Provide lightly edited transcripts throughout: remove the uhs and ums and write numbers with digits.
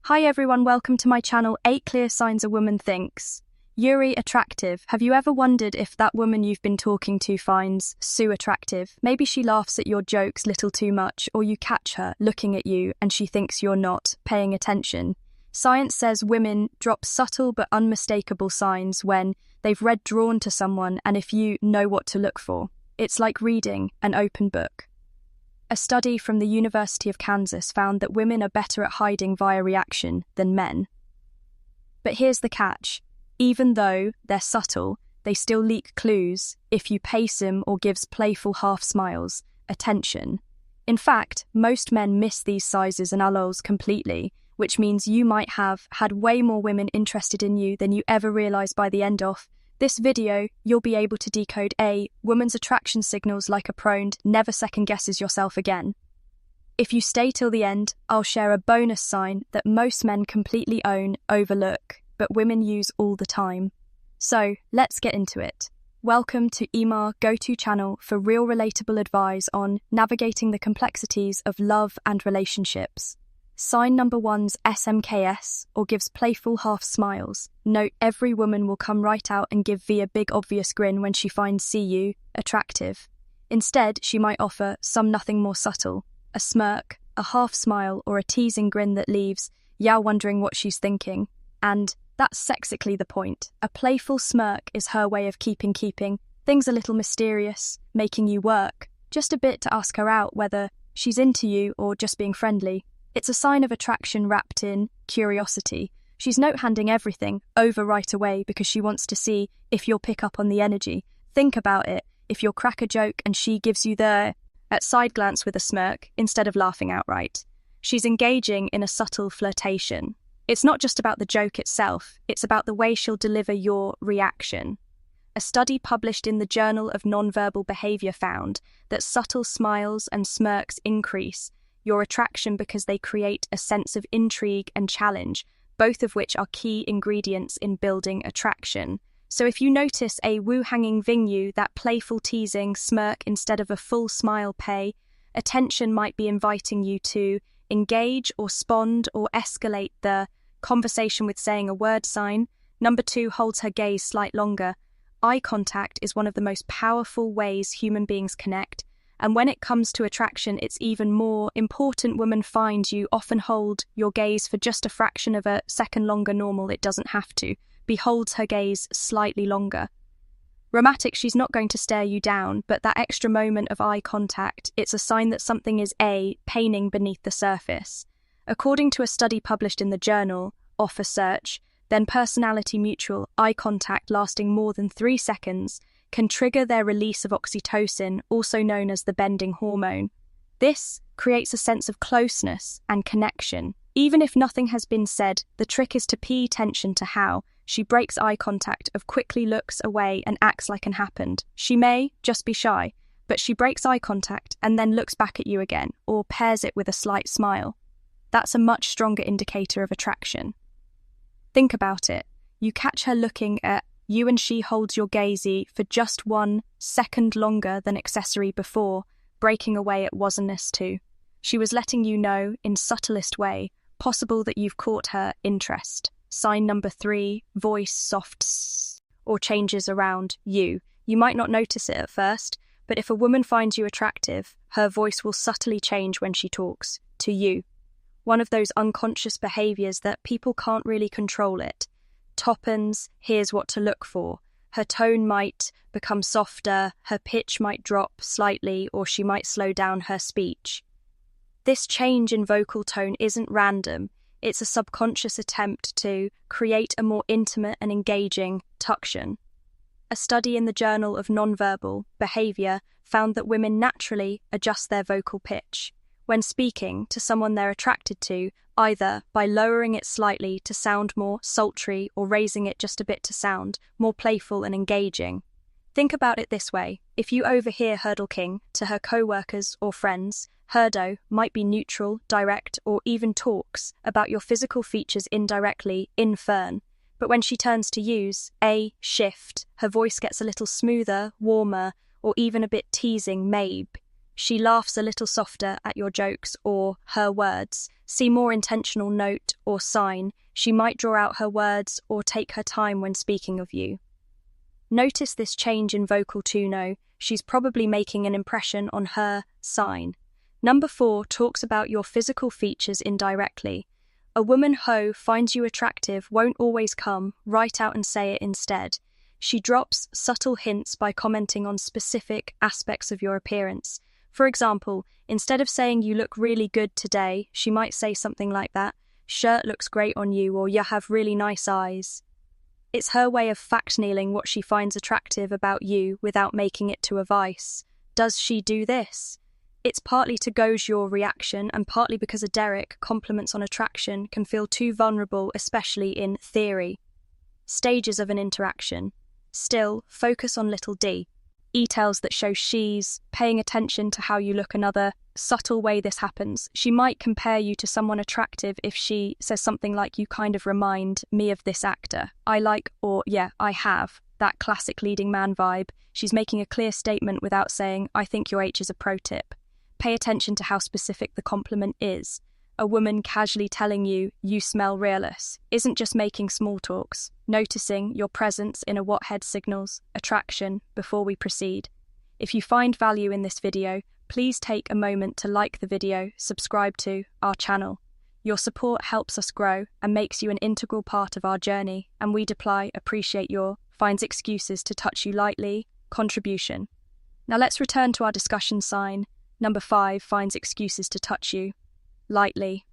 Hi everyone, welcome to my channel, 8 Clear Signs a Woman Thinks. Yuri attractive. Have you ever wondered if that woman you've been talking to finds Sue attractive? Maybe she laughs at your jokes little too much, or you catch her looking at you and she thinks you're not paying attention. Science says women drop subtle but unmistakable signs when they've read drawn to someone, and if you know what to look for. It's like reading an open book. A study from the University of Kansas found that women are better at hiding via reaction than men. But here's the catch. Even though they're subtle, they still leak clues if you pace them or gives playful half smiles, attention. In fact, most men miss these sizes and alloys completely, which means you might have had way more women interested in you than you ever realize by the end of this video. You'll be able to decode a woman's attraction signals like a pro and never second guesses yourself again. If you stay till the end, I'll share a bonus sign that most men completely own, overlook, but women use all the time. So, let's get into it. Welcome to EMA's go-to channel for real relatable advice on navigating the complexities of love and relationships. Sign number 1's SMKS, or gives playful half smiles. Note every woman will come right out and give V a big obvious grin when she finds you attractive. Instead, she might offer some nothing more subtle, a smirk, a half smile, or a teasing grin that leaves ya wondering what she's thinking. And that's sexically the point. A playful smirk is her way of keeping things a little mysterious, making you work just a bit to ask her out, whether she's into you or just being friendly. It's a sign of attraction wrapped in curiosity. She's note-handing everything over right away because she wants to see if you'll pick up on the energy. Think about it. If you'll crack a joke and she gives you the side glance with a smirk instead of laughing outright, she's engaging in a subtle flirtation. It's not just about the joke itself, it's about the way she'll deliver your reaction. A study published in the Journal of Nonverbal Behavior found that subtle smiles and smirks increase your attraction because they create a sense of intrigue and challenge, both of which are key ingredients in building attraction. So if you notice a woo-hanging you, that playful teasing smirk instead of a full smile attention might be inviting you to engage or respond or escalate the conversation with saying a word sign. Number 2 holds her gaze slight longer. Eye contact is one of the most powerful ways human beings connect. And when it comes to attraction, it's even more important. Women find you often hold your gaze for just a fraction of a second longer normal. It doesn't have to. Beholds her gaze slightly longer. Romantic, she's not going to stare you down, but that extra moment of eye contact, it's a sign that something is paining beneath the surface. According to a study published in the journal, Offer Search, then personality mutual eye contact lasting more than 3 seconds can trigger their release of oxytocin, also known as the bending hormone. This creates a sense of closeness and connection. Even if nothing has been said, the trick is to pay attention to how she breaks eye contact, or quickly looks away and acts like it happened. She may just be shy, but she breaks eye contact and then looks back at you again, or pairs it with a slight smile. That's a much stronger indicator of attraction. Think about it. You catch her looking at you and she holds your gaze for just 1 second longer than accessory before, breaking away at wasn't too. She was letting you know, in subtlest way, possible that you've caught her interest. Sign number 3, voice soft or changes around you. You might not notice it at first, but if a woman finds you attractive, her voice will subtly change when she talks to you. One of those unconscious behaviors that people can't really control it. Toppens, here's what to look for. Her tone might become softer, her pitch might drop slightly, or she might slow down her speech. This change in vocal tone isn't random. It's a subconscious attempt to create a more intimate and engaging tuction. A study in the Journal of Nonverbal Behavior found that women naturally adjust their vocal pitch when speaking to someone they're attracted to, either by lowering it slightly to sound more sultry or raising it just a bit to sound more playful and engaging. Think about it this way. If you overhear Hurdle King to her co-workers or friends, Herdo might be neutral, direct, or even talks about your physical features indirectly in Fern. But when she turns to use a shift, her voice gets a little smoother, warmer, or even a bit teasing, maybe. She laughs a little softer at your jokes or her words, See more intentional note or sign. She might draw out her words or take her time when speaking of you. Notice this change in vocal tono. She's probably making an impression on her sign. Number 4 talks about your physical features indirectly. A woman who finds you attractive won't always come right out and say it instead. She drops subtle hints by commenting on specific aspects of your appearance. For example, instead of saying you look really good today, she might say something like that, shirt looks great on you, or you have really nice eyes. It's her way of fact-nailing what she finds attractive about you without making it to a vice. Does she do this? It's partly to gauge your reaction and partly because a Derek compliments on attraction can feel too vulnerable, especially in theory. Stages of an interaction. Still, focus on little d. Details that show she's paying attention to how you look. Another subtle way this happens. She might compare you to someone attractive if she says something like, you kind of remind me of this actor. I like, or yeah, I have. That classic leading man vibe. She's making a clear statement without saying, I think your H is a pro tip. Pay attention to how specific the compliment is. A woman casually telling you, you smell realist, isn't just making small talks. Noticing your presence in a what head signals attraction before we proceed. If you find value in this video, please take a moment to like the video, subscribe to our channel. Your support helps us grow and makes you an integral part of our journey, and we appreciate your finds excuses to touch you lightly contribution. Now let's return to our discussion sign. Number 5 finds excuses to touch you lightly.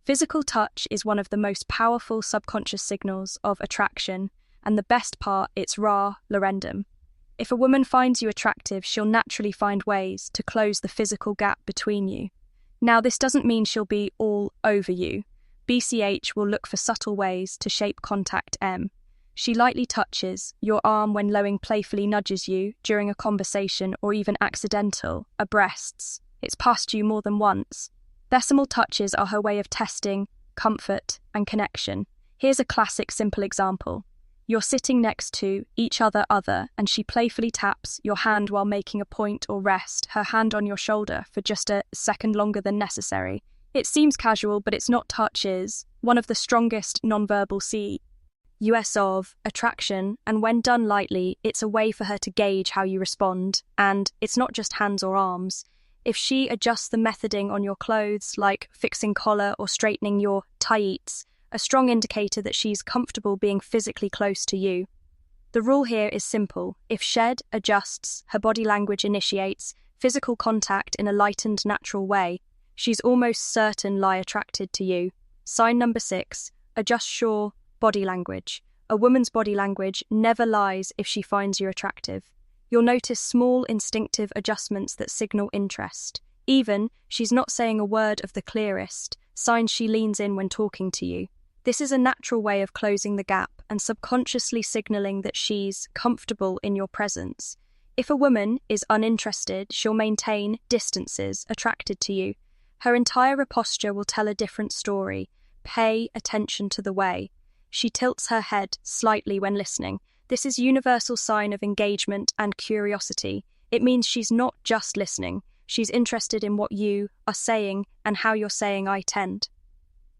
Physical touch is one of the most powerful subconscious signals of attraction, and the best part, it's raw, larendum. If a woman finds you attractive, she'll naturally find ways to close the physical gap between you. Now, this doesn't mean she'll be all over you. BCH will look for subtle ways to shape contact M. She lightly touches your arm when Lowing playfully nudges you during a conversation or even accidental, breasts. It's past you more than once. Decimal touches are her way of testing comfort and connection. Here's a classic simple example. You're sitting next to each other, and she playfully taps your hand while making a point or rest her hand on your shoulder for just a second longer than necessary. It seems casual, but it's not. Touch is one of the strongest nonverbal CUS of attraction, and when done lightly, it's a way for her to gauge how you respond. And it's not just hands or arms. If she adjusts the methoding on your clothes, like fixing collar or straightening your tights, a strong indicator that she's comfortable being physically close to you. The rule here is simple. If Shed adjusts, her body language initiates physical contact in a lightened, natural way, she's almost certain attracted to you. Sign number 6, adjust your body language. A woman's body language never lies if she finds you attractive. You'll notice small instinctive adjustments that signal interest. Even, she's not saying a word of the clearest, signs she leans in when talking to you. This is a natural way of closing the gap and subconsciously signaling that she's comfortable in your presence. If a woman is uninterested, she'll maintain distances attracted to you. Her entire posture will tell a different story. Pay attention to the way she tilts her head slightly when listening. This is a universal sign of engagement and curiosity. It means she's not just listening, she's interested in what you are saying and how you're saying I tend.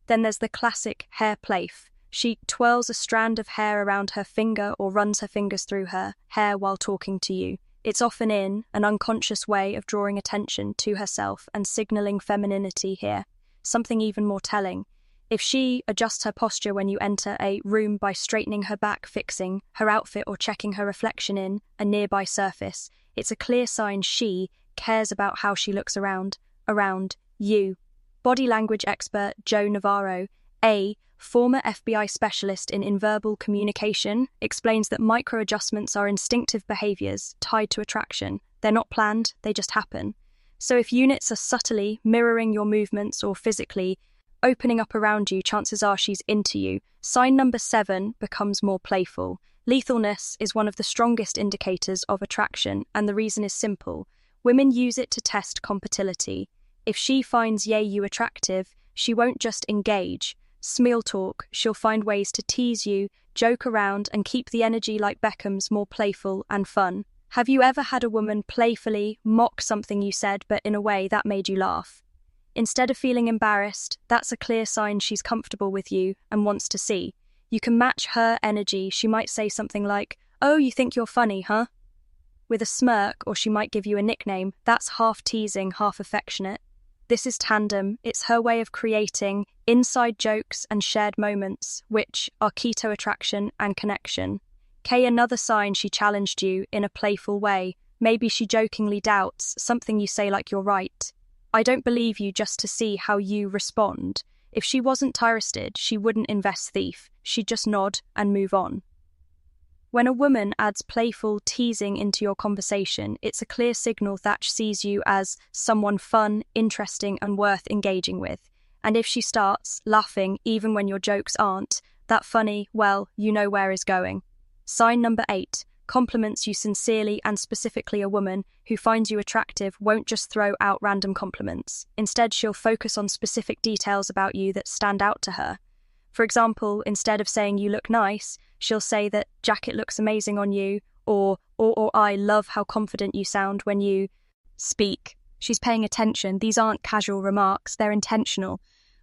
Then there's the classic hair playf. She twirls a strand of hair around her finger or runs her fingers through her hair while talking to you. It's often in an unconscious way of drawing attention to herself and signaling femininity here. Something even more telling. If she adjusts her posture when you enter a room by straightening her back, fixing her outfit, or checking her reflection in a nearby surface, it's a clear sign she cares about how she looks around you. Body language expert Joe Navarro, a former FBI specialist in nonverbal communication, explains that micro-adjustments are instinctive behaviors tied to attraction. They're not planned, they just happen. So if units are subtly mirroring your movements or physically opening up around you, chances are she's into you. Sign number 7 becomes more playful. Lethalness is one of the strongest indicators of attraction, and the reason is simple. Women use it to test compatibility. If she finds you attractive, she won't just engage. Small talk, she'll find ways to tease you, joke around, and keep the energy like Beckham's more playful and fun. Have you ever had a woman playfully mock something you said, but in a way that made you laugh? Instead of feeling embarrassed, that's a clear sign she's comfortable with you and wants to see. You can match her energy. She might say something like, "Oh, you think you're funny, huh?" with a smirk, or she might give you a nickname. That's half teasing, half affectionate. This is tandem. It's her way of creating inside jokes and shared moments, which are key to attraction and connection. K, another sign she challenged you in a playful way. Maybe she jokingly doubts something you say, like, "You're right. I don't believe you," just to see how you respond. If she wasn't interested, she wouldn't invest thief. She'd just nod and move on. When a woman adds playful teasing into your conversation, it's a clear signal that she sees you as someone fun, interesting, and worth engaging with. And if she starts laughing even when your jokes aren't that funny, well, you know where is going. Sign number 8. Compliments you sincerely and specifically. A woman who finds you attractive won't just throw out random compliments. Instead, she'll focus on specific details about you that stand out to her. For example, instead of saying "you look nice," she'll say that "jacket looks amazing on you," or "I love how confident you sound when you speak." She's paying attention. These aren't casual remarks, they're intentional.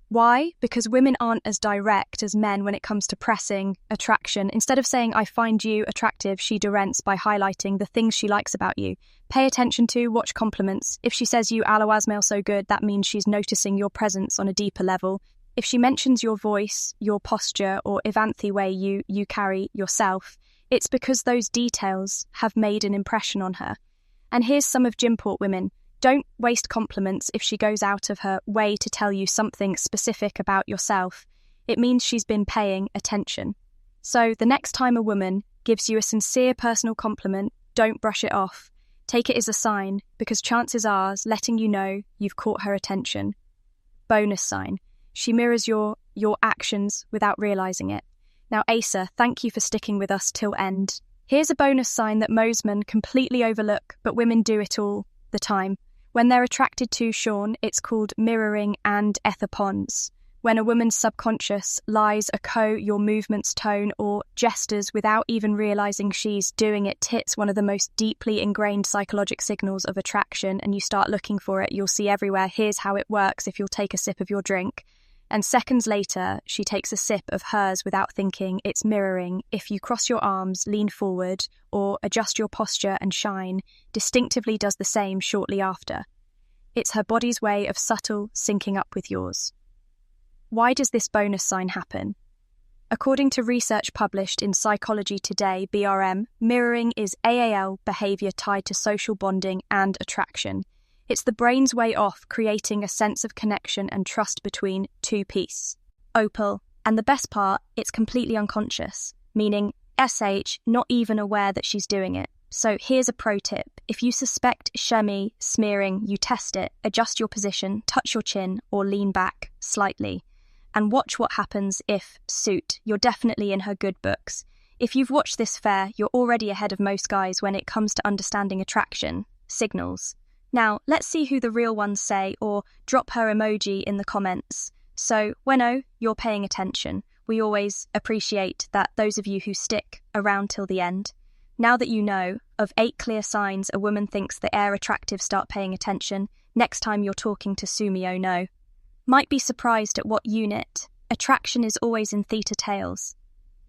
Why? Because women aren't as direct as men when it comes to pressing attraction. Instead of saying "I find you attractive," she directs by highlighting the things she likes about you. Pay attention to, watch compliments. If she says "you always smell so good," that means she's noticing your presence on a deeper level. If she mentions your voice, your posture, or the way you carry yourself, it's because those details have made an impression on her. And here's some of Gymport women. Don't waste compliments. If she goes out of her way to tell you something specific about yourself, it means she's been paying attention. So the next time a woman gives you a sincere personal compliment, don't brush it off. Take it as a sign, because chances are letting you know you've caught her attention. Bonus sign. She mirrors your actions without realizing it. Now, Asa, thank you for sticking with us till end. Here's a bonus sign that most men completely overlook, but women do it all the time. When they're attracted to Sean, it's called mirroring and ethapons. When a woman's subconscious lies your movements, tone, or gestures without even realizing she's doing it, it's one of the most deeply ingrained psychological signals of attraction, and you start looking for it, you'll see everywhere. Here's how it works. If you'll take a sip of your drink, and seconds later, she takes a sip of hers without thinking, it's mirroring. If you cross your arms, lean forward, or adjust your posture and shine, distinctively does the same shortly after. It's her body's way of subtle syncing up with yours. Why does this bonus sign happen? According to research published in Psychology Today, BRM, mirroring is AAL behavior tied to social bonding and attraction. It's the brain's way of creating a sense of connection and trust between two people. Opal. And the best part, it's completely unconscious, meaning SH not even aware that she's doing it. So here's a pro tip. If you suspect shimmy, smearing, you test it, adjust your position, touch your chin, or lean back slightly. And watch what happens if suit. You're definitely in her good books. If you've watched this fair, you're already ahead of most guys when it comes to understanding attraction signals. Now, let's see who the real ones say, or drop her emoji in the comments. So, Weno, you're paying attention. We always appreciate that those of you who stick around till the end. Now that you know of 8 clear signs a woman thinks the air attractive, start paying attention next time you're talking to Sumio No. Might be surprised at what unit. Attraction is always in theta tails.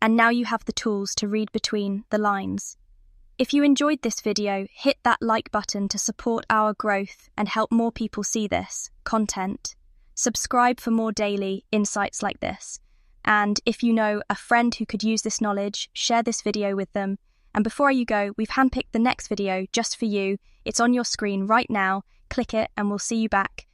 And now you have the tools to read between the lines. If you enjoyed this video, hit that like button to support our growth and help more people see this content. Subscribe for more daily insights like this. And if you know a friend who could use this knowledge, share this video with them. And before you go, we've handpicked the next video just for you. It's on your screen right now. Click it and we'll see you back